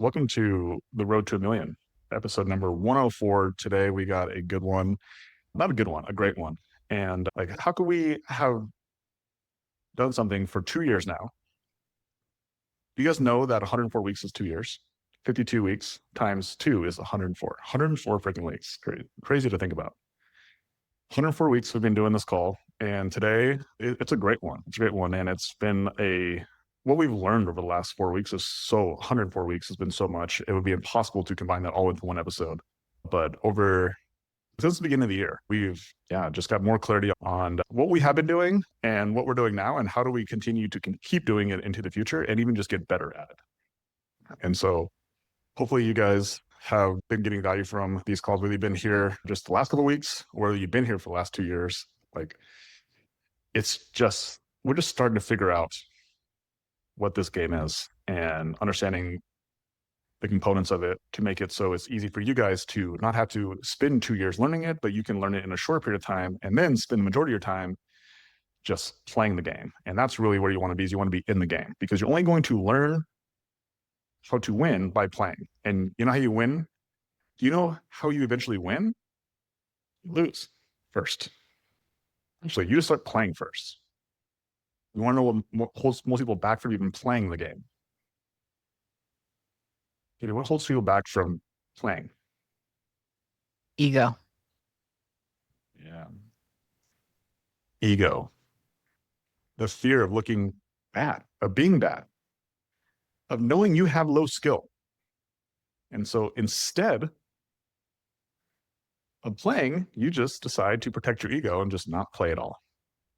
Welcome to the Road to a Million, episode number 104. Today we got a good one, not a good one, a great one. And like, how could we have done something for 2 years now? Do you guys know that 104 weeks is 2 years? 52 weeks times two is 104. 104 freaking weeks. Crazy to think about. 104 weeks we've been doing this call, and today it's a great one. It's a great one, and it's been what we've learned over the last 4 weeks is 104 weeks has been so much. It would be impossible to combine that all into one episode. But since the beginning of the year, we've just got more clarity on what we have been doing and what we're doing now, and how do we continue to keep doing it into the future and even just get better at it. And so hopefully you guys have been getting value from these calls, whether you've been here just the last couple of weeks, or whether you've been here for the last 2 years. Like, we're just starting to figure out what this game is and understanding the components of it to make it so it's easy for you guys to not have to spend 2 years learning it, but you can learn it in a short period of time and then spend the majority of your time just playing the game. And that's really where you want to be, is you want to be in the game, because you're only going to learn how to win by playing. And you know how you win? Do you know how you eventually win? You lose first. Actually, you just start playing first. You want to know what holds most people back from even playing the game? Okay, what holds people back from playing? Ego. Yeah. Ego. The fear of looking bad, of being bad, of knowing you have low skill. And so instead of playing, you just decide to protect your ego and just not play at all,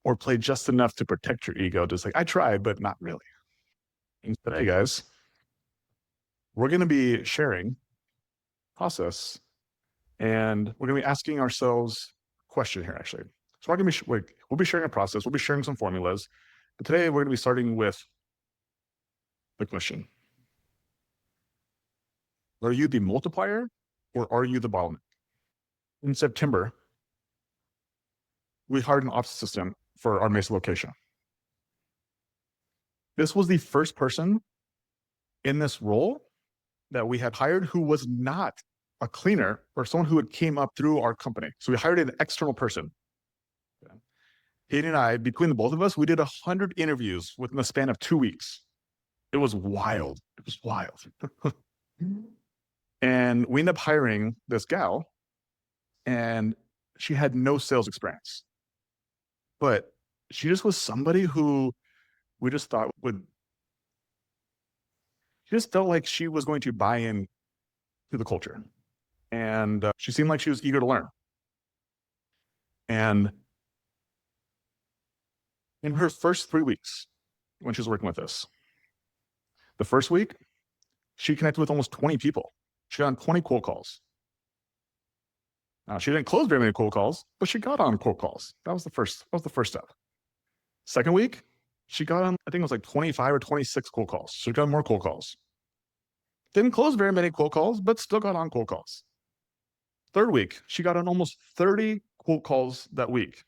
or play just enough to protect your ego. Just like, I tried, but not really. And today, guys, we're going to be sharing process, and we're going to be asking ourselves a question here, actually. So we'll be sharing a process. We'll be sharing some formulas. But today, we're going to be starting with the question: are you the multiplier, or are you the bottleneck? In September, we hired an ops assistant for our Mesa location. This was the first person in this role that we had hired who was not a cleaner or someone who had came up through our company. So we hired an external person. Hayden and I, between the both of us, we did 100 interviews within the span of 2 weeks. It was wild. It was wild. And we ended up hiring this gal, and she had no sales experience. But she just was somebody who we just thought she just felt like she was going to buy in to the culture. And she seemed like she was eager to learn. And in her first 3 weeks, when she was working with us, the first week, she connected with almost 20 people. She got on 20 cold calls. Now, she didn't close very many cold calls, but she got on cold calls. That was the first step. Second week, she got on, I think it was like 25 or 26 cold calls. She got more cold calls. Didn't close very many cold calls, but still got on cold calls. Third week, she got on almost 30 cold calls that week.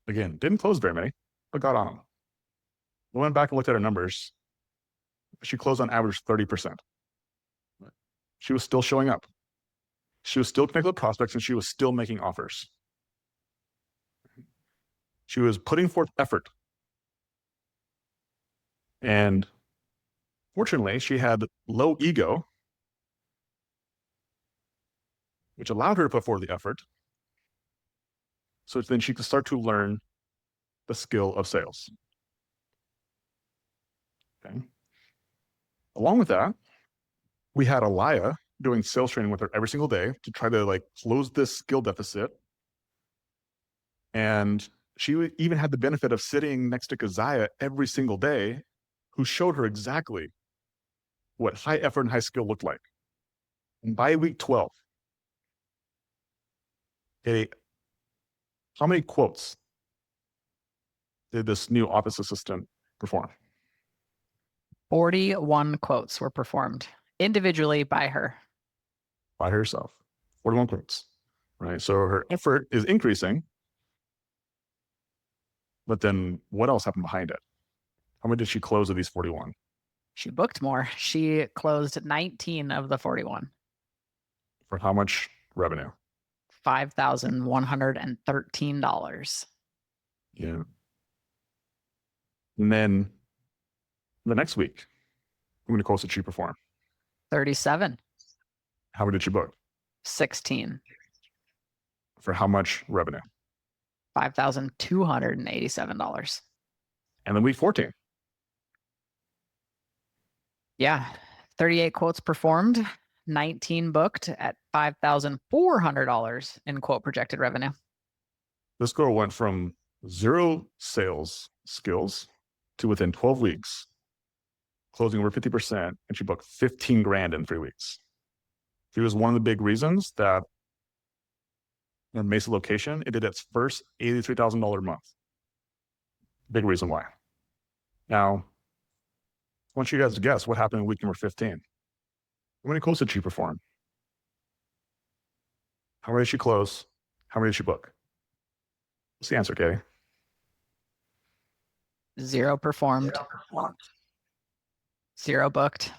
Again, didn't close very many, but got on them. We went back and looked at her numbers. She closed on average 30%. She was still showing up. She was still connecting with prospects, and she was still making offers. She was putting forth effort. And fortunately, she had low ego, which allowed her to put forward the effort, so then she could start to learn the skill of sales. Okay. Along with that, we had Alaya doing sales training with her every single day to try to close this skill deficit. And she even had the benefit of sitting next to Keziah every single day, who showed her exactly what high effort and high skill looked like. And by week 12, how many quotes did this new office assistant perform? 41 quotes were performed individually by her. By herself. 41 quotes, right? So her effort is increasing, but then what else happened behind it? How many did she close of these 41? She booked more. She closed 19 of the 41. For how much revenue? $5,113. Yeah. And then the next week, how many quotes did she perform? 37. How many did she book? 16. For how much revenue? $5,287. And then week 14. Yeah. 38 quotes performed, 19 booked at $5,400 in quote projected revenue. This girl went from 0 sales skills to within 12 weeks, closing over 50%, and she booked 15 grand in 3 weeks. She was one of the big reasons that in Mesa location, it did its first $83,000 a month. Big reason why. Now, I want you guys to guess what happened in week number 15. How many quotes did she perform? How many did she close? How many did she book? What's the answer, Katie? 0 performed, 0 booked,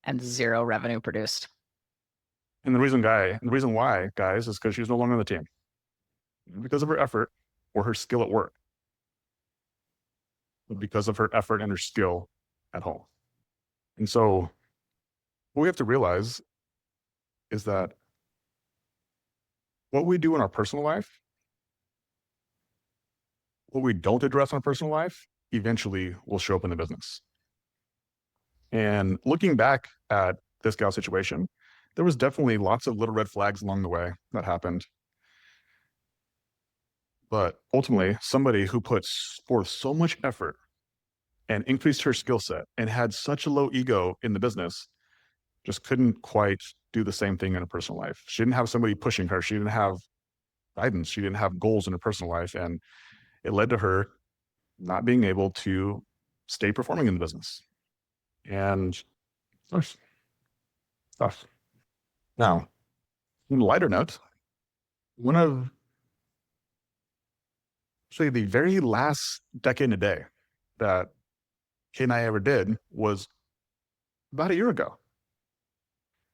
and 0 revenue produced. And the reason why, guys, is because she's no longer on the team. Because of her effort or her skill at work, but because of her effort and her skill at home. And so what we have to realize is that what we do in our personal life, what we don't address in our personal life, eventually will show up in the business. And looking back at this gal's situation, there was definitely lots of little red flags along the way that happened. But ultimately, somebody who puts forth so much effort and increased her skill set and had such a low ego in the business just couldn't quite do the same thing in her personal life. She didn't have somebody pushing her. She didn't have guidance. She didn't have goals in her personal life. And it led to her not being able to stay performing in the business. And tough. Now, on a lighter note, one of actually the very last decade in a day that Kate and I ever did was about a year ago.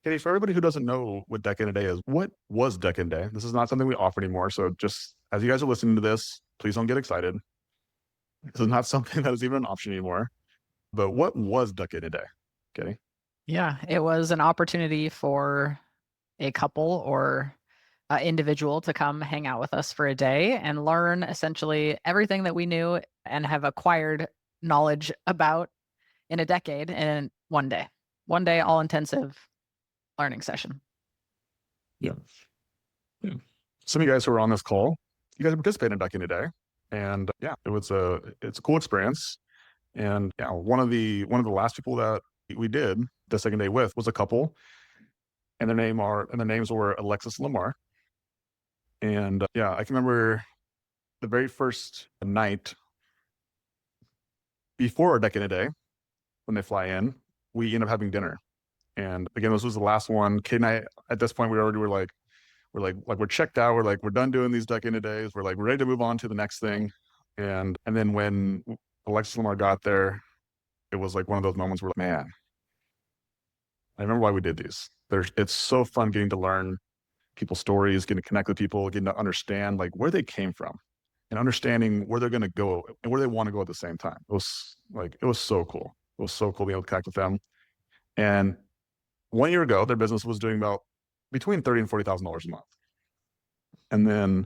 Katie, for everybody who doesn't know what Decade a Day is, what was Decade a Day? This is not something we offer anymore. So just as you guys are listening to this, please don't get excited. This is not something that is even an option anymore. But what was Decade a Day, Katie? Yeah, it was an opportunity for a couple or individual to come hang out with us for a day and learn essentially everything that we knew and have acquired knowledge about in a decade in one day, all intensive learning session. Yeah. Some of you guys who are on this call, you guys participated in Decade a Day. And yeah, it's a cool experience. And yeah, one of the last people that we did the second day with was a couple, and their names were Alexis and Lamar. And yeah, I can remember the very first night before our Decade a Day, when they fly in, we end up having dinner. And again, this was the last one. Kate and I, at this point, we're checked out. We're done doing these Decade a Days. We're ready to move on to the next thing. And then when Alexis Lamar got there, it was like one of those moments where, man, I remember why we did these. It's so fun getting to learn people's stories, getting to connect with people, getting to understand where they came from and understanding where they're going to go and where they want to go at the same time. It was so cool. It was so cool being able to connect with them. And 1 year ago, their business was doing about between $30,000 and $40,000 a month. And then,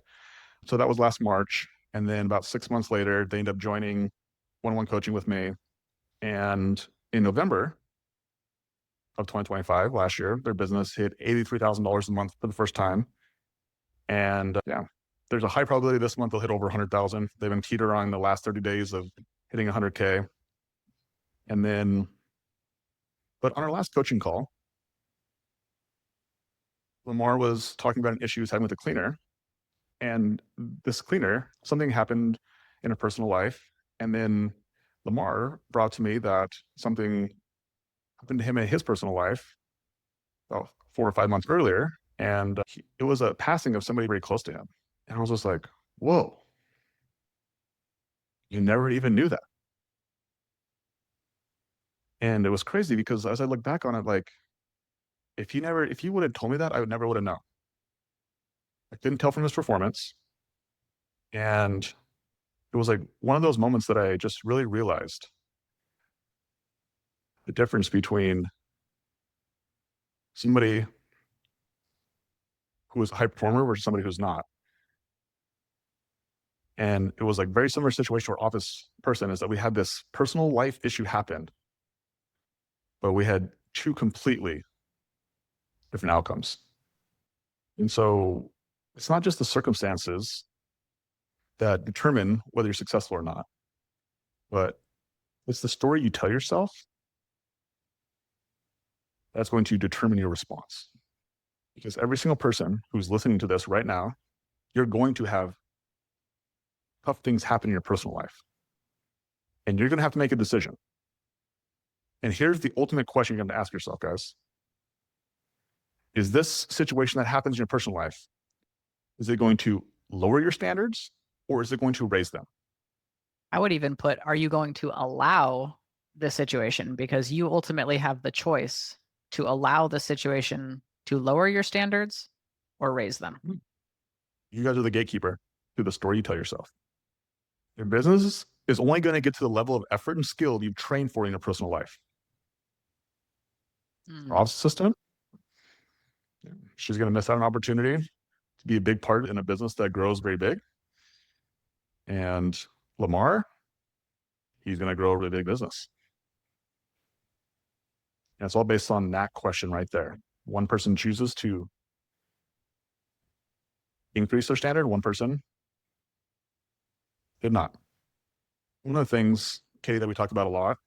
so that was last March. And then about 6 months later, they ended up joining one-on-one coaching with me. And in November of 2025, last year, their business hit $83,000 a month for the first time. And yeah, there's a high probability this month they'll hit over 100,000. They've been teetering the last 30 days of hitting 100K. And then, but on our last coaching call, Lamar was talking about an issue he was having with a cleaner. And this cleaner, something happened in her personal life. And then Lamar brought to me that something happened to him in his personal life about 4 or 5 months earlier. And it was a passing of somebody very close to him. And I was just like, whoa, you never even knew that. And it was crazy because as I look back on it, like if you would have told me that, I would never would have known. I couldn't tell from his performance. And it was like one of those moments that I just really realized the difference between somebody who is a high performer versus somebody who's not. And it was like very similar situation to our office person is that we had this personal life issue happen, but we had two completely different outcomes. And so it's not just the circumstances that determine whether you're successful or not, but it's the story you tell yourself that's going to determine your response. Because every single person who's listening to this right now, you're going to have tough things happen in your personal life. And you're going to have to make a decision. And here's the ultimate question you're going to ask yourself, guys. Is this situation that happens in your personal life, is it going to lower your standards or is it going to raise them? I would even put, are you going to allow this situation? Because you ultimately have the choice to allow the situation to lower your standards or raise them. You guys are the gatekeeper to the story you tell yourself. Your business is only going to get to the level of effort and skill you've trained for in your personal life. Our office assistant, she's going to miss out on an opportunity to be a big part in a business that grows very big. And Lamar, he's going to grow a really big business. And it's all based on that question right there. One person chooses to increase their standard, one person did not. One of the things, Katie, that we talked about a lot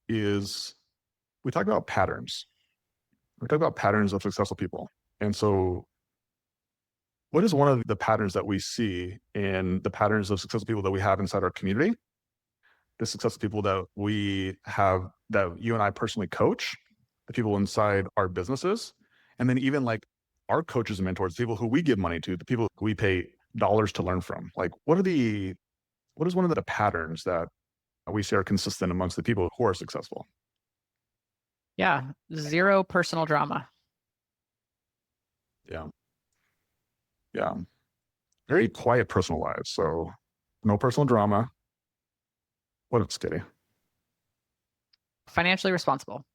is we talk about patterns. We talk about patterns of successful people. And so what is one of the patterns that we see in the patterns of successful people that we have inside our community? The successful people that we have, that you and I personally coach, the people inside our businesses, and then even like our coaches and mentors, the people who we give money to, the people who we pay dollars to learn from. Like what is one of the patterns that we see are consistent amongst the people who are successful? Yeah, zero personal drama. Yeah. Yeah. Very quiet personal lives. So no personal drama. What else, Kitty? Financially responsible.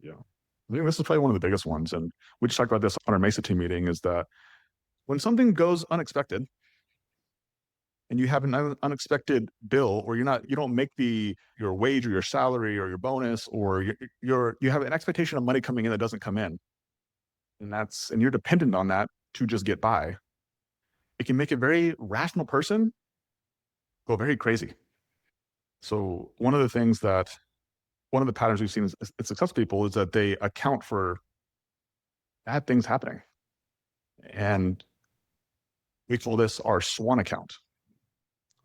Yeah. I think this is probably one of the biggest ones. And we just talked about this on our Mesa team meeting is that when something goes unexpected and you have an unexpected bill or you don't make your wage or your salary or your bonus or you have an expectation of money coming in that doesn't come in. And you're dependent on that to just get by. It can make a very rational person go very crazy. So one of the patterns we've seen in successful people is that they account for bad things happening. And we call this our SWAN account.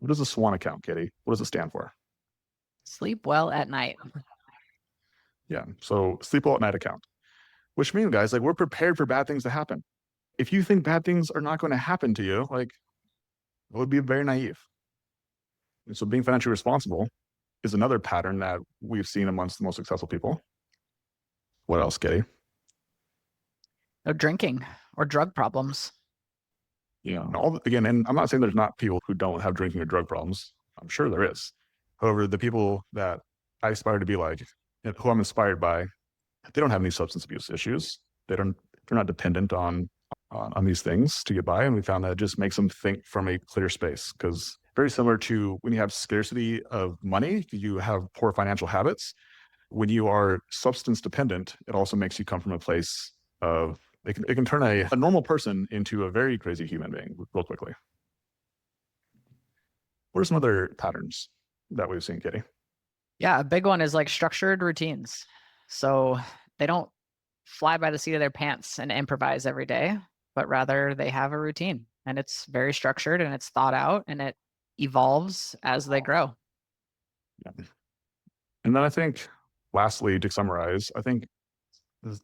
What is a SWAN account, Katie? What does it stand for? Sleep well at night. Yeah. So sleep well at night account, which means, guys, like we're prepared for bad things to happen. If you think bad things are not going to happen to you, like it would be very naive. And so being financially responsible is another pattern that we've seen amongst the most successful people. What else, Katie? No drinking or drug problems. Yeah. Again, and I'm not saying there's not people who don't have drinking or drug problems. I'm sure there is. However, the people that I aspire to be like, and who I'm inspired by, they don't have any substance abuse issues. They're not dependent on these things to get by. And we found that it just makes them think from a clear space because very similar to when you have scarcity of money, you have poor financial habits. When you are substance dependent, it also makes you come from a place of it can turn a normal person into a very crazy human being real quickly. What are some other patterns that we've seen, Kitty? Yeah, a big one is like structured routines. So they don't fly by the seat of their pants and improvise every day, but rather they have a routine and it's very structured and it's thought out and it evolves as they grow. Yeah. And then I think, lastly, to summarize, I think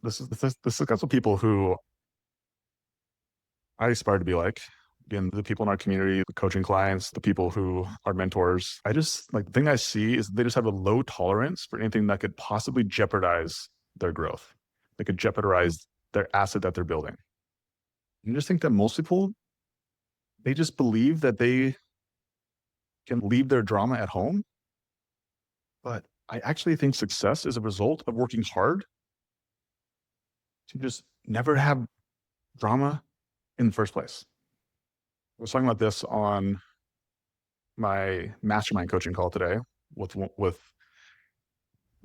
this is the successful people who I aspire to be like Again, the people in our community, the coaching clients, the people who are mentors, I just like the thing I see is they just have a low tolerance for anything that could possibly jeopardize their growth. They could jeopardize their asset that they're building. You just think that most people, they just believe that they can leave their drama at home. But I actually think success is a result of working hard to just never have drama in the first place. I was talking about this on my mastermind coaching call today with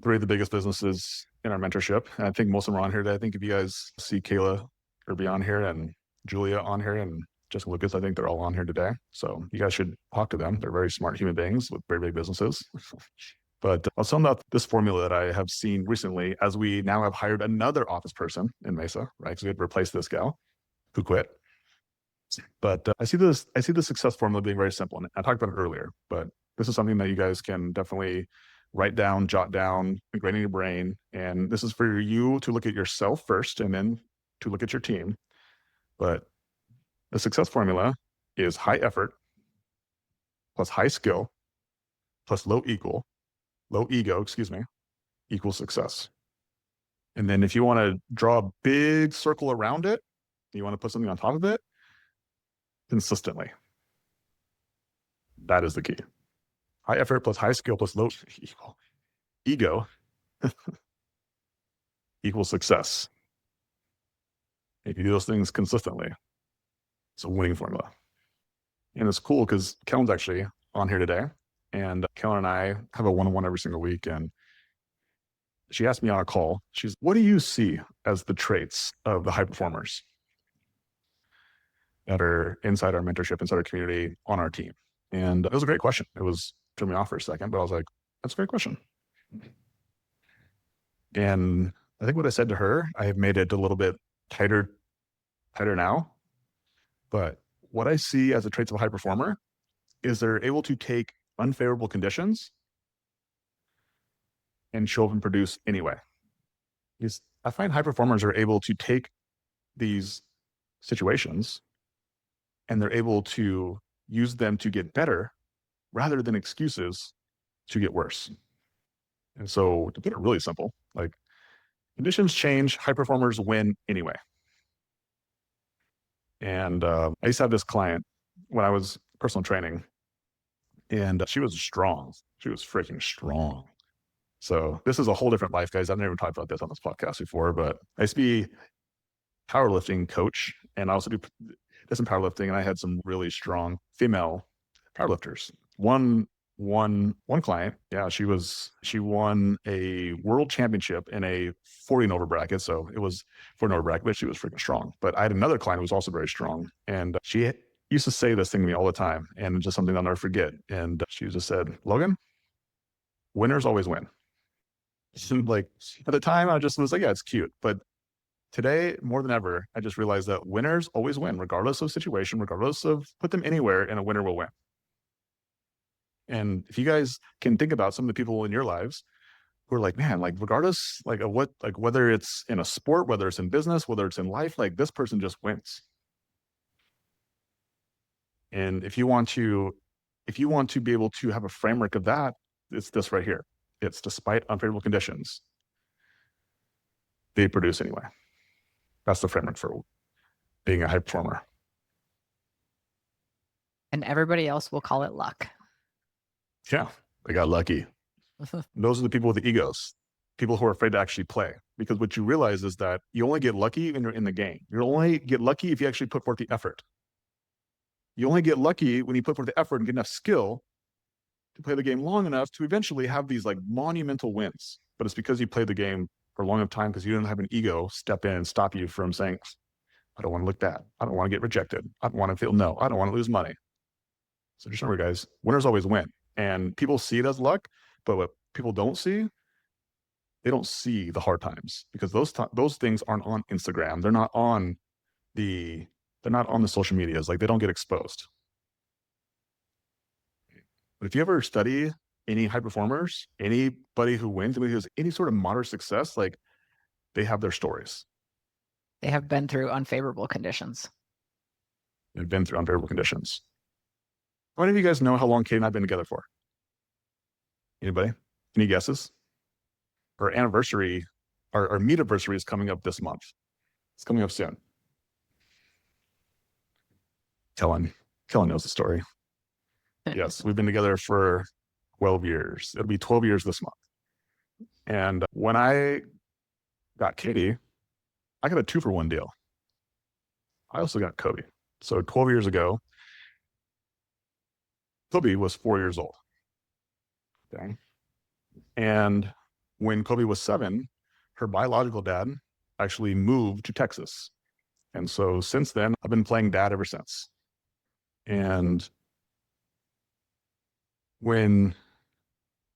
three of the biggest businesses in our mentorship. And I think most of them are on here today. I think if you guys see Kayla or be on here and Julia on here and Jessica Lucas, I think they're all on here today. So you guys should talk to them. They're very smart human beings with very big businesses. But I'll tell them about this formula that I have seen recently as we now have hired another office person in Mesa, right? Because we had to replace this gal who quit. But I see the success formula being very simple. And I talked about it earlier, but this is something that you guys can definitely write down, jot down, ingrain in your brain. And this is for you to look at yourself first and then to look at your team. But the success formula is high effort plus high skill plus low ego, equals success. And then if you want to draw a big circle around it, you want to put something on top of it, consistently. That is the key. High effort plus high skill plus low ego equals success. If you do those things consistently, it's a winning formula. And it's cool because Kellen's actually on here today. And Kellen and I have a one-on-one every single week. And she asked me on a call, she's, what do you see as the traits of the high performers that are inside our mentorship, inside our community, on our team? And it was a great question. It was threw me off for a second, but I was like, that's a great question. And I think what I said to her, I have made it a little bit tighter now. But what I see as the traits of a high performer is they're able to take unfavorable conditions and show up and produce anyway. Because I find high performers are able to take these situations and they're able to use them to get better rather than excuses to get worse. And so to put it really simple, like conditions change, high performers win anyway. And I used to have this client when I was personal training, and she was strong. She was freaking strong. So this is a whole different life, guys. I've never talked about this on this podcast before, but I used to be powerlifting coach, and I also did some powerlifting, and I had some really strong female powerlifters. One client, yeah, she won a world championship in a 40 and over bracket. So it was 40 and over bracket, but she was freaking strong. But I had another client who was also very strong, and she used to say this thing to me all the time, and it's just something I'll never forget. And she just said, Logan, winners always win. Like at the time, I just was like, yeah, it's cute. But today, more than ever, I just realized that winners always win, regardless of situation, regardless of put them anywhere, and a winner will win. And if you guys can think about some of the people in your lives who are like, man, like regardless, like of what, like whether it's in a sport, whether it's in business, whether it's in life, like this person just wins. And if you want to be able to have a framework of that, it's this right here. It's despite unfavorable conditions, they produce anyway. That's the framework for being a high performer. And everybody else will call it luck. Yeah, they got lucky. Those are the people with the egos, people who are afraid to actually play. Because what you realize is that you only get lucky when you're in the game. You only get lucky if you actually put forth the effort. You only get lucky when you put forth the effort and get enough skill to play the game long enough to eventually have these like monumental wins. But it's because you played the game for a long enough time because you didn't have an ego step in and stop you from saying, I don't want to look bad. I don't want to get rejected. I don't want to feel no. I don't want to lose money. So just remember, guys, winners always win. And people see it as luck, but what people don't see, they don't see the hard times because those things aren't on Instagram. They're not on the social medias. Like they don't get exposed. But if you ever study any high performers, anybody who wins, anybody who has any sort of moderate success, like they have their stories. They have been through unfavorable conditions. and been through unbearable conditions. How many of you guys know how long Katie and I have been together for? Anybody? Any guesses? Our anniversary, our meet anniversary is coming up this month. It's coming up soon. Kellen knows the story. Yes, we've been together for 12 years. It'll be 12 years this month. And when I got Katie, I got a 2-for-1 deal. I also got Kobe. So 12 years ago, Kobe was 4 years old. Okay. And when Kobe was 7, her biological dad actually moved to Texas. And so since then, I've been playing dad ever since. And when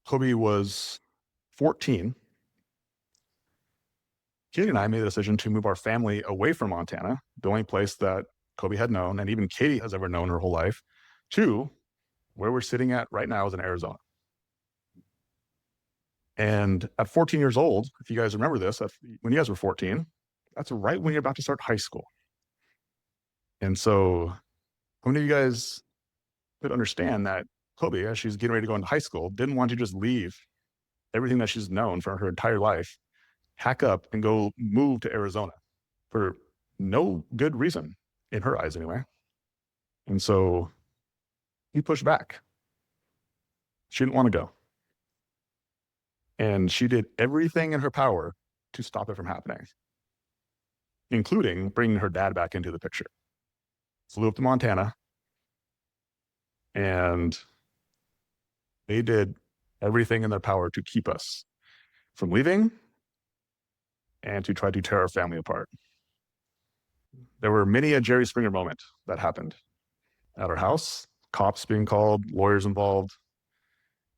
Kobe was 14, Katie and I made the decision to move our family away from Montana, the only place that Kobe had known, and even Katie has ever known her whole life, to where we're sitting at right now is in Arizona. And at 14 years old, if you guys remember this, when you guys were 14, that's right when you're about to start high school. And so how many of you guys could understand that Kobe, as she's getting ready to go into high school, didn't want to just leave everything that she's known for her entire life, pack up and go move to Arizona for no good reason, in her eyes anyway. And so he pushed back. She didn't want to go. And she did everything in her power to stop it from happening, including bringing her dad back into the picture. Flew up to Montana, and they did everything in their power to keep us from leaving and to try to tear our family apart. There were many a Jerry Springer moment that happened at our house, cops being called, lawyers involved.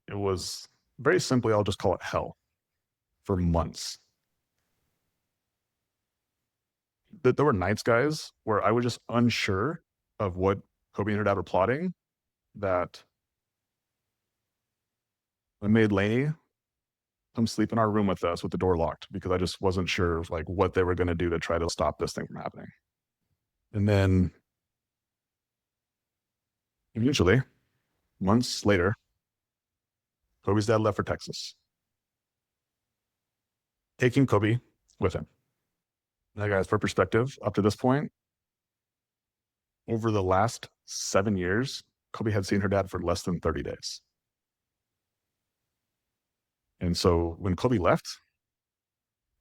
It was very simply, I'll just call it hell for months. There were nights, guys, where I was just unsure of what Kobe and her dad were plotting, that I made Lainey come sleep in our room with us with the door locked because I just wasn't sure of like what they were going to do to try to stop this thing from happening. And then eventually, months later, Kobe's dad left for Texas, taking Kobe with him. Now, guys, for perspective, up to this point, over the last 7 years, Kobe had seen her dad for less than 30 days. And so when Kobe left,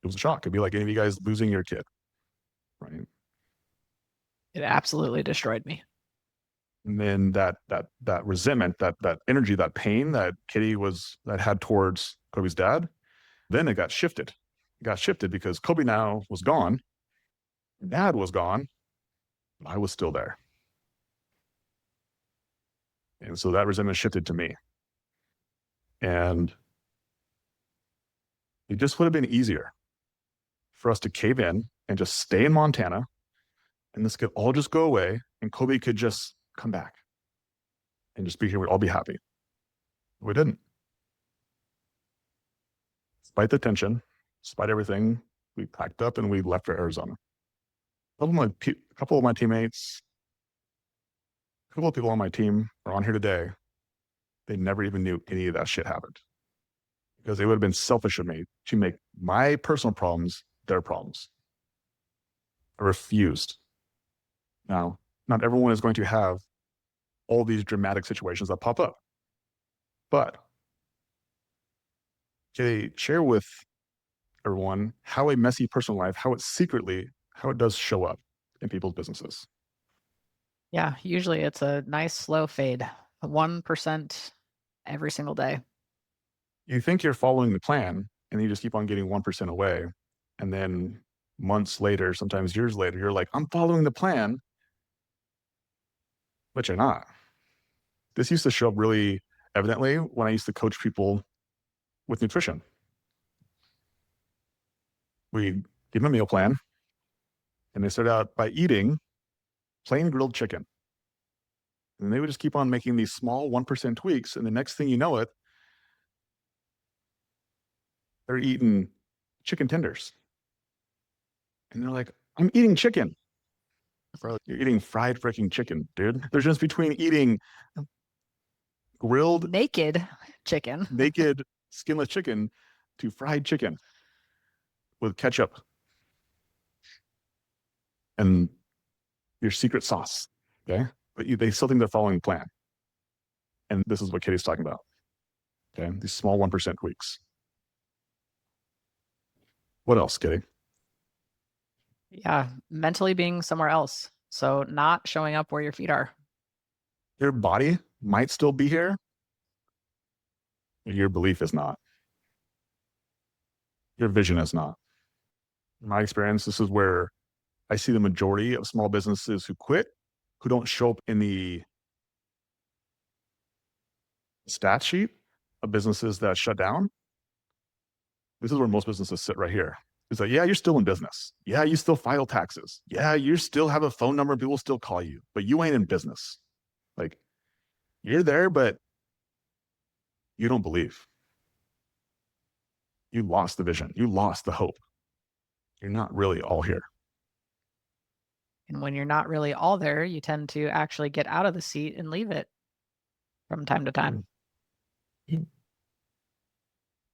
it was a shock. It'd be like any of you guys losing your kid, right? It absolutely destroyed me. And then that resentment, that energy, that pain that Katie had towards Kobe's dad, then it got shifted. It got shifted because Kobe now was gone, dad was gone, but I was still there. And so that resentment shifted to me. And it just would have been easier for us to cave in and just stay in Montana, and this could all just go away, and Kobe could just come back and just be here. We'd all be happy. We didn't. Despite the tension, despite everything, we packed up and we left for Arizona. A couple of my teammates, a couple of people on my team are on here today. They never even knew any of that shit happened, because it would have been selfish of me to make my personal problems their problems. I refused. Now, not everyone is going to have all these dramatic situations that pop up, but they share with everyone how a messy personal life, how it does show up in people's businesses. Yeah, usually it's a nice slow fade, 1% every single day. You think you're following the plan, and you just keep on getting 1% away. And then months later, sometimes years later, you're like, I'm following the plan, but you're not. This used to show up really evidently when I used to coach people with nutrition. We give them a meal plan, and they start out by eating plain grilled chicken. And they would just keep on making these small 1% tweaks, and the next thing you know it, they're eating chicken tenders. And they're like, I'm eating chicken. Bro, you're eating fried freaking chicken, dude. There's a difference between eating grilled, Naked chicken. naked, skinless chicken to fried chicken with ketchup and your secret sauce. Okay. But they still think they're following the plan. And this is what Katie's talking about. Okay. These small 1% tweaks. What else, Katie? Yeah, mentally being somewhere else. So not showing up where your feet are. Your body might still be here. Your belief is not. Your vision is not. In my experience, this is where I see the majority of small businesses who quit, who don't show up in the stat sheet of businesses that shut down. This is where most businesses sit right here. It's like, yeah, you're still in business. Yeah, you still file taxes. Yeah, you still have a phone number. People still call you, but you ain't in business. Like, you're there, but you don't believe. You lost the vision. You lost the hope. You're not really all here. And when you're not really all there, you tend to actually get out of the seat and leave it from time to time. You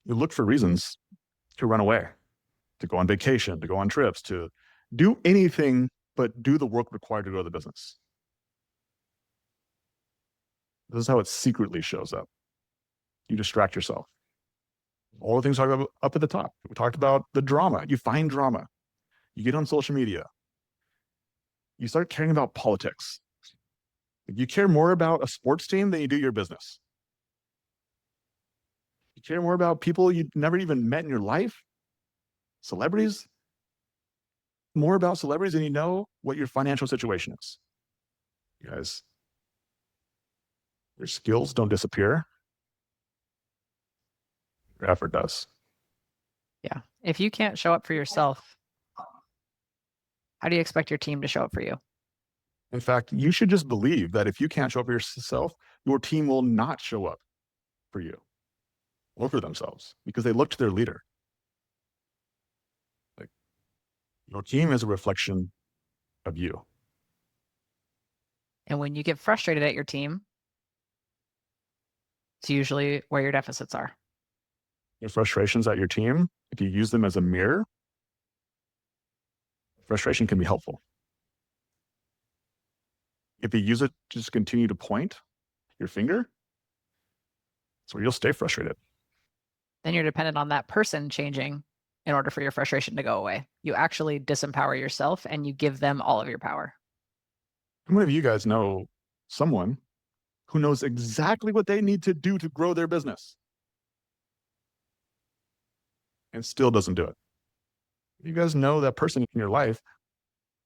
look for reasons to run away, to go on vacation, to go on trips, to do anything but do the work required to grow the business. This is how it secretly shows up. You distract yourself. All the things talked about up at the top. We talked about the drama. You find drama. You get on social media. You start caring about politics. You care more about a sports team than you do your business. You care more about people you never even met in your life, celebrities, more about celebrities than you know what your financial situation is. You guys, your skills don't disappear. Your effort does. Yeah. If you can't show up for yourself, how do you expect your team to show up for you? In fact, you should just believe that if you can't show up for yourself, your team will not show up for you or for themselves because they look to their leader. Like, your team is a reflection of you. And when you get frustrated at your team, it's usually where your deficits are. Your frustrations at your team, if you use them as a mirror, frustration can be helpful. If you use it to just continue to point your finger, that's where you'll stay frustrated. Then you're dependent on that person changing in order for your frustration to go away. You actually disempower yourself and you give them all of your power. How many of you guys know someone who knows exactly what they need to do to grow their business and still doesn't do it? You guys know that person in your life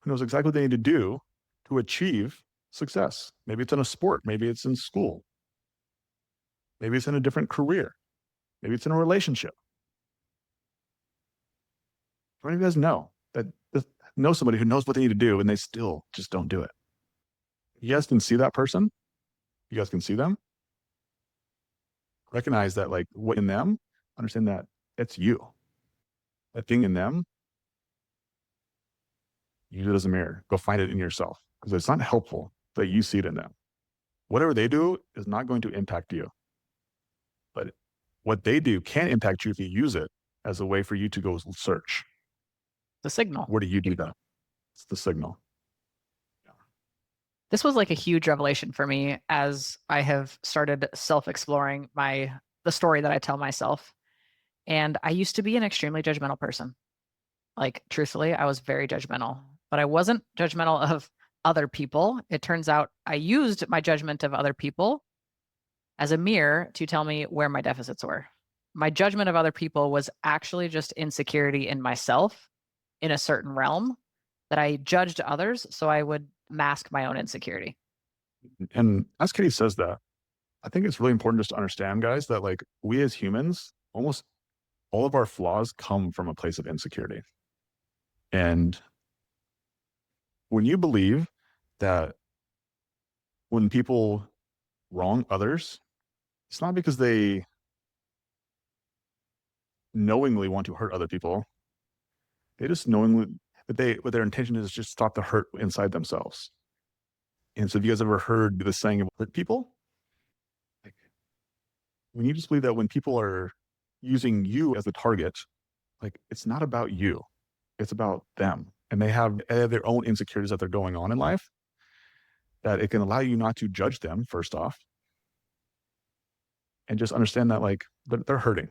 who knows exactly what they need to do to achieve success. Maybe it's in a sport, maybe it's in school, maybe it's in a different career, maybe it's in a relationship. How many of you guys know somebody who knows what they need to do and they still just don't do it? You guys can see that person. You guys can see them. Recognize that, like, what in them, understand that it's you. That thing in them, use it as a mirror. Go find it in yourself because it's not helpful that you see it in them. Whatever they do is not going to impact you. But what they do can impact you if you use it as a way for you to go search. The signal. Where do you do that? It's the signal. This was like a huge revelation for me as I have started self-exploring the story that I tell myself. And I used to be an extremely judgmental person. Like, truthfully, I was very judgmental, but I wasn't judgmental of other people. It turns out I used my judgment of other people as a mirror to tell me where my deficits were. My judgment of other people was actually just insecurity in myself in a certain realm that I judged others so I would mask my own insecurity. And as Katie says that, I think it's really important just to understand, guys, that like we as humans, almost all of our flaws come from a place of insecurity. And when you believe that when people wrong others, it's not because they knowingly want to hurt other people. They just knowingly but what their intention is just stop the hurt inside themselves. And so, have you guys ever heard the saying of hurt people? Like, when you just believe that when people are using you as the target, like it's not about you, it's about them, and they have their own insecurities that they're going on in life. That it can allow you not to judge them first off, and just understand that like they're hurting.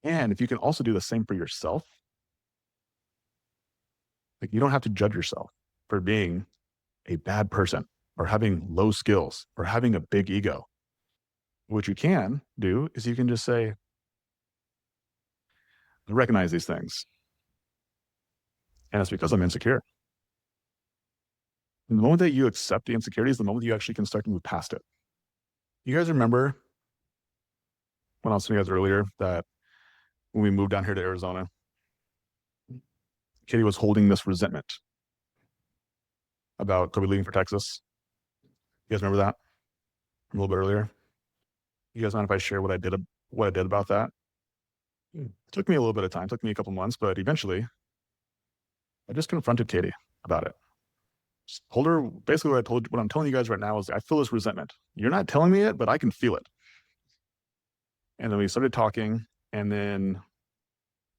And if you can also do the same for yourself, like you don't have to judge yourself for being a bad person or having low skills or having a big ego. What you can do is you can just say, I recognize these things. And it's because I'm insecure. And the moment that you accept the insecurity is the moment you actually can start to move past it. You guys remember when I was telling you guys earlier that when we moved down here to Arizona, Katie was holding this resentment about Kobe leaving for Texas. You guys remember that from a little bit earlier? You guys mind if I share what I did about that? It took me a little bit of time, it took me a couple months, but eventually I just confronted Katie about it. Just told her basically what I'm telling you guys right now is I feel this resentment. You're not telling me it, but I can feel it. And then we started talking, and then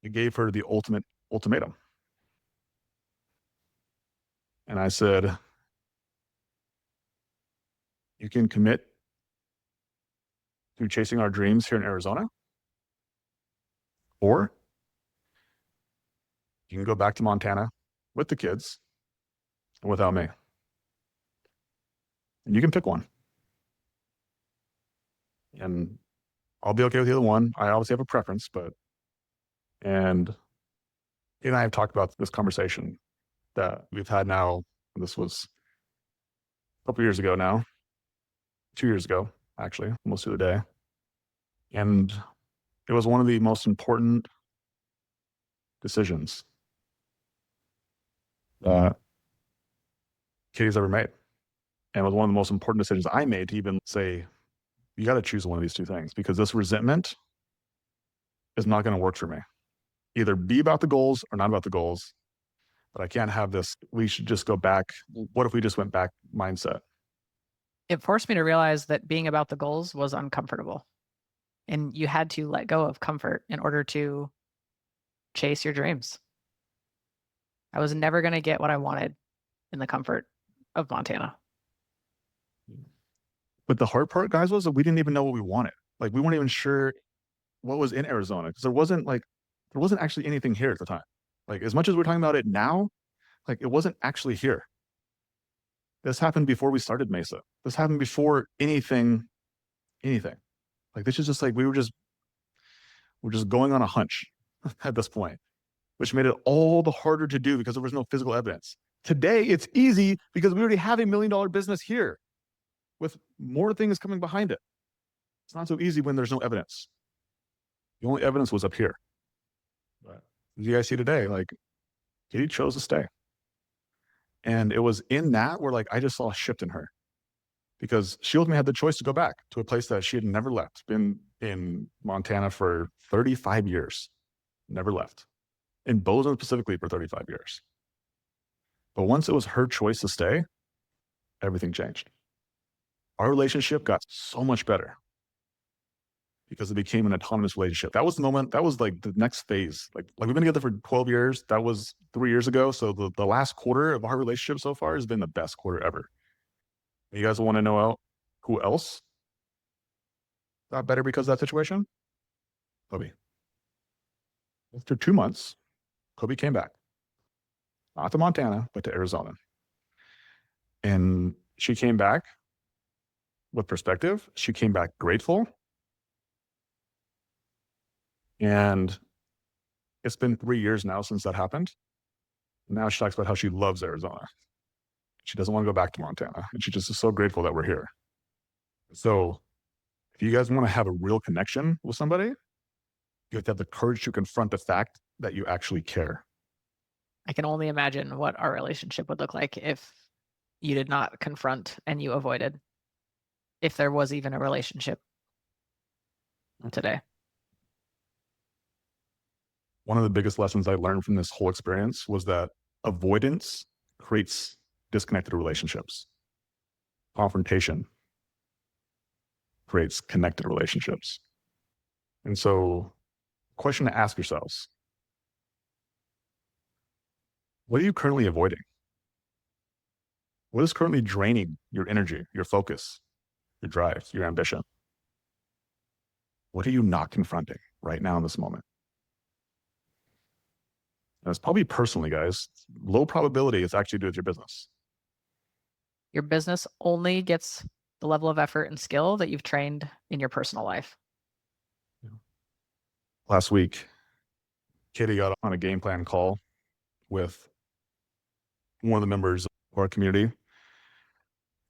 I gave her the ultimate ultimatum. And I said, you can commit to chasing our dreams here in Arizona, or you can go back to Montana with the kids and without me. And you can pick one. And I'll be okay with either one. I obviously have a preference, and he and I have talked about this conversation that we've had now. This was a couple years ago now, 2 years ago, actually, almost to the day. And it was one of the most important decisions that Katie's ever made. And it was one of the most important decisions I made to even say, you got to choose one of these two things because this resentment is not going to work for me. Either be about the goals or not about the goals, but I can't have this. We should just go back. What if we just went back mindset? It forced me to realize that being about the goals was uncomfortable. And you had to let go of comfort in order to chase your dreams. I was never going to get what I wanted in the comfort of Montana. But the hard part, guys, was that we didn't even know what we wanted. Like we weren't even sure what was in Arizona because there wasn't actually anything here at the time. Like as much as we're talking about it now, like it wasn't actually here. This happened before we started Mesa. This happened before anything. Like this is just like we're just going on a hunch at this point, which made it all the harder to do because there was no physical evidence. Today it's easy because we already have $1 million business here with more things coming behind it. It's not so easy when there's no evidence. The only evidence was up here. But as you guys see today, like Katie chose to stay. And it was in that where like I just saw a shift in her because she ultimately had the choice to go back to a place that she had never left, been in Montana for 35 years, never left, in Bozeman specifically for 35 years. But once it was her choice to stay, everything changed. Our relationship got so much better because it became an autonomous relationship. That was the moment, that was like the next phase. Like we've been together for 12 years. That was 3 years ago. So the last quarter of our relationship so far has been the best quarter ever. You guys want to know who else got better because of that situation? Kobe. After 2 months, Kobe came back. Not to Montana, but to Arizona. And she came back with perspective. She came back grateful. And it's been 3 years now since that happened. Now she talks about how she loves Arizona. She doesn't want to go back to Montana. And she just is so grateful that we're here. So if you guys want to have a real connection with somebody, you have to have the courage to confront the fact that you actually care. I can only imagine what our relationship would look like if you did not confront and you avoided, if there was even a relationship today. One of the biggest lessons I learned from this whole experience was that Avoidance creates disconnected relationships. Confrontation creates connected relationships. And so, question to ask yourselves: what are you currently avoiding? What is currently draining your energy, your focus, your drive, your ambition? What are you not confronting right now in this moment? And it's probably personally, guys, low probability it's actually to do with your business. Your business only gets the level of effort and skill that you've trained in your personal life. Last week, Katie got on a game plan call with one of the members of our community.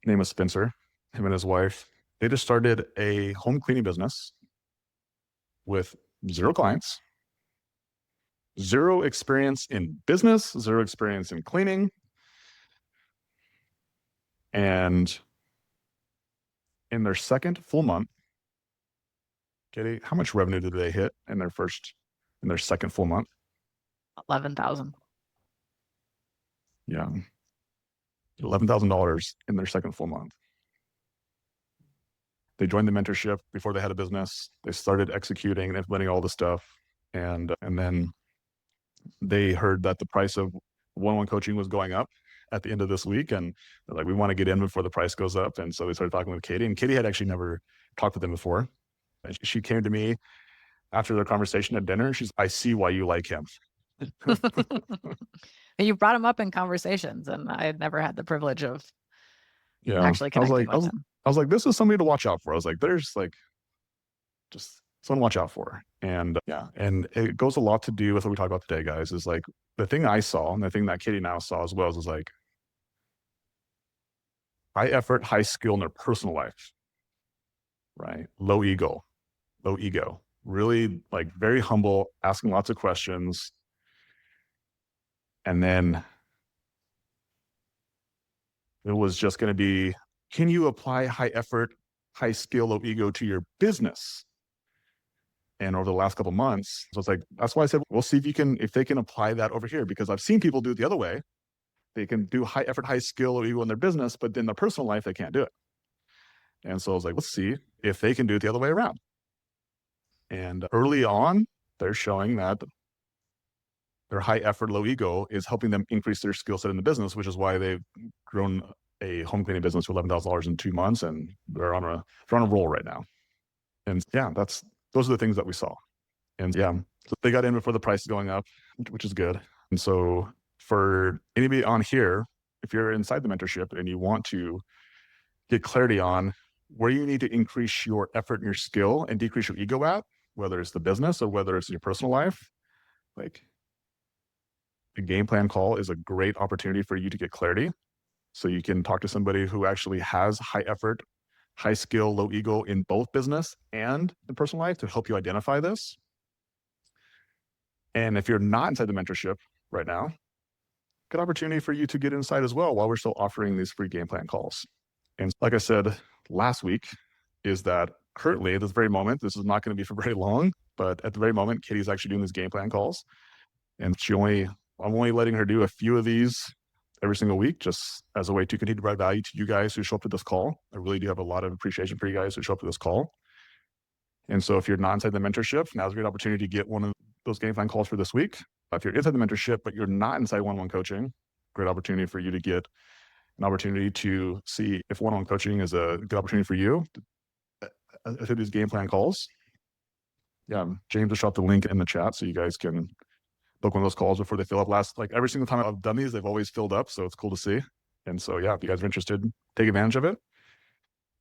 Name is Spencer. Him and his wife. They just started a home cleaning business with 0 clients, 0 experience in business, 0 experience in cleaning. And in their second full month, Katie, how much revenue did they hit in their second full month? 11,000. Yeah. $11,000 in their second full month. They joined the mentorship before they had a business. They started executing and implementing all the stuff. And then they heard that the price of one-on-one coaching was going up at the end of this week. And they're like, we want to get in before the price goes up. And so they started talking with Katie. And Katie had actually never talked with them before. And she came to me after their conversation at dinner. She's, I see why you like him. You brought him up in conversations, and I had never had the privilege of Yeah. actually connecting with him. I was like, this is somebody to watch out for. I was like, there's like just someone to watch out for. And yeah, and it goes a lot to do with what we talked about today, guys, is like the thing I saw and the thing that Katie now saw as well is like high effort, high skill in their personal life, right? Low ego, really like very humble, asking lots of questions. And then it was just going to be, can you apply high effort, high skill, low ego to your business? And over the last couple of months, so it's like, that's why I said, we'll see if they can apply that over here, because I've seen people do it the other way. They can do high effort, high skill, low ego in their business, but in their personal life, they can't do it. And so I was like, let's see if they can do it the other way around. And early on, they're showing that their high effort, low ego is helping them increase their skill set in the business, which is why they've grown a home cleaning business to $11,000 in 2 months, and they're on a roll right now. And yeah, those are the things that we saw. And yeah, so they got in before the price is going up, which is good. And so for anybody on here, if you're inside the mentorship and you want to get clarity on where you need to increase your effort and your skill and decrease your ego at, whether it's the business or whether it's your personal life, like a game plan call is a great opportunity for you to get clarity. So you can talk to somebody who actually has high effort, high skill, low ego in both business and in personal life to help you identify this. And if you're not inside the mentorship right now, good opportunity for you to get inside as well while we're still offering these free game plan calls. And like I said last week, is that currently at this very moment, this is not going to be for very long, but at the very moment, Katie's actually doing these game plan calls. And I'm only letting her do a few of these every single week, just as a way to continue to provide value to you guys who show up to this call. I really do have a lot of appreciation for you guys who show up to this call. And so if you're not inside the mentorship, now's a great opportunity to get one of those game plan calls for this week. If you're inside the mentorship, but you're not inside one-on-one coaching, great opportunity for you to get an opportunity to see if one-on-one coaching is a good opportunity for you to these game plan calls. Yeah, James will drop the link in the chat so you guys can book one of those calls before they fill up. Like every single time I've done these, they've always filled up. So it's cool to see. And so, yeah, if you guys are interested, take advantage of it.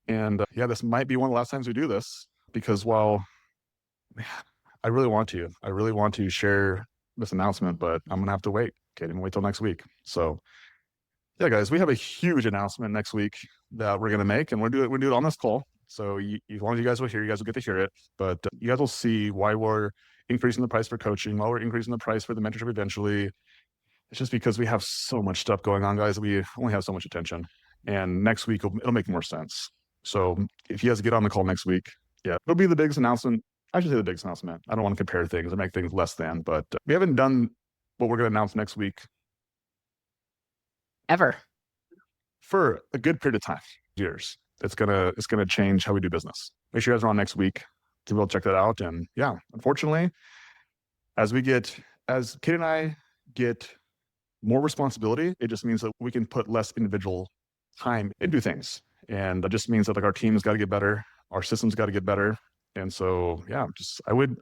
And yeah, this might be one of the last times we do this, because while I really want to share this announcement, but I'm going to have to wait. Okay, I'm going to wait till next week. So yeah, guys, we have a huge announcement next week that we're going to make, and we'll do it on this call. So as long as you guys will hear, you guys will get to hear it. But you guys will see why we're increasing the price for coaching, why we're increasing the price for the mentorship eventually. It's just because we have so much stuff going on, guys. We only have so much attention. And next week, it'll make more sense. So if you guys get on the call next week, yeah, it'll be the biggest announcement. I should say the biggest announcement. I don't want to compare things and make things less than, but we haven't done what we're going to announce next week ever. for a good period of time, years. It's gonna change how we do business. Make sure you guys are on next week to be able to check that out. And yeah, unfortunately, as Kate and I get more responsibility, it just means that we can put less individual time into things. And that just means that like our team's got to get better, our systems got to get better. And so yeah,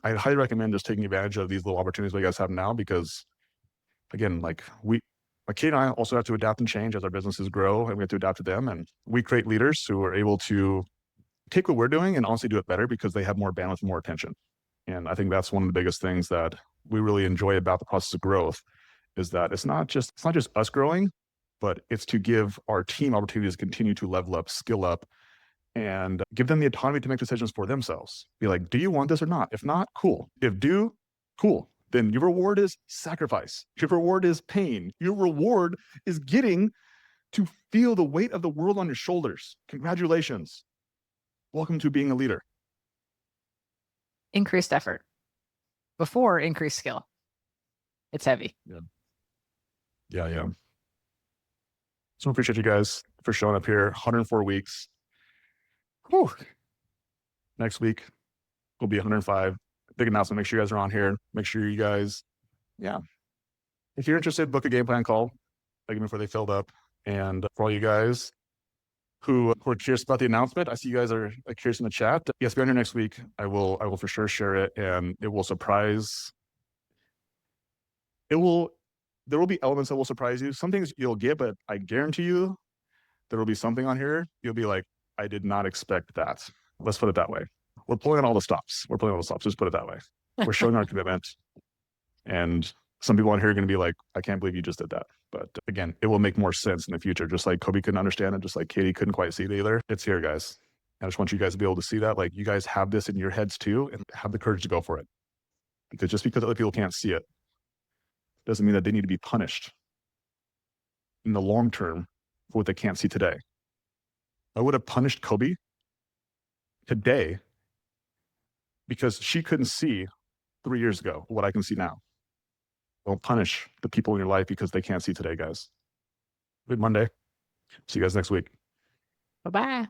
I highly recommend just taking advantage of these little opportunities that you guys have now, because again, like Kate and I also have to adapt and change as our businesses grow, and we have to adapt to them. And we create leaders who are able to take what we're doing and honestly do it better because they have more bandwidth, more attention. And I think that's one of the biggest things that we really enjoy about the process of growth, is that it's not just us growing, but it's to give our team opportunities to continue to level up, skill up, and give them the autonomy to make decisions for themselves. Be like, do you want this or not? If not, cool. If do, cool. Then your reward is sacrifice. Your reward is pain. Your reward is getting to feel the weight of the world on your shoulders. Congratulations. Welcome to being a leader. Increased effort before increased skill. It's heavy. Yeah. So I appreciate you guys for showing up here. 104 weeks. Whew. Next week will be 105. Big announcement. Make sure you guys are on here. Make sure you guys, yeah. If you're interested, book a game plan call, like before they filled up. And for all you guys who are curious about the announcement, I see you guys are curious in the chat. Yes, be on here next week. I will for sure share it, and it will surprise. There will be elements that will surprise you. Some things you'll get, but I guarantee you there will be something on here you'll be like, I did not expect that. Let's put it that way. We're pulling on all the stops. Just put it that way. We're showing our commitment. And some people on here are going to be like, I can't believe you just did that. But again, it will make more sense in the future. Just like Kobe couldn't understand it, just like Katie couldn't quite see it either. It's here, guys. I just want you guys to be able to see that. Like, you guys have this in your heads too, and have the courage to go for it. Because just because other people can't see it doesn't mean that they need to be punished in the long term for what they can't see today. I would have punished Kobe today because she couldn't see 3 years ago what I can see now. Don't punish the people in your life because they can't see today, guys. Good Monday. See you guys next week. Bye-bye.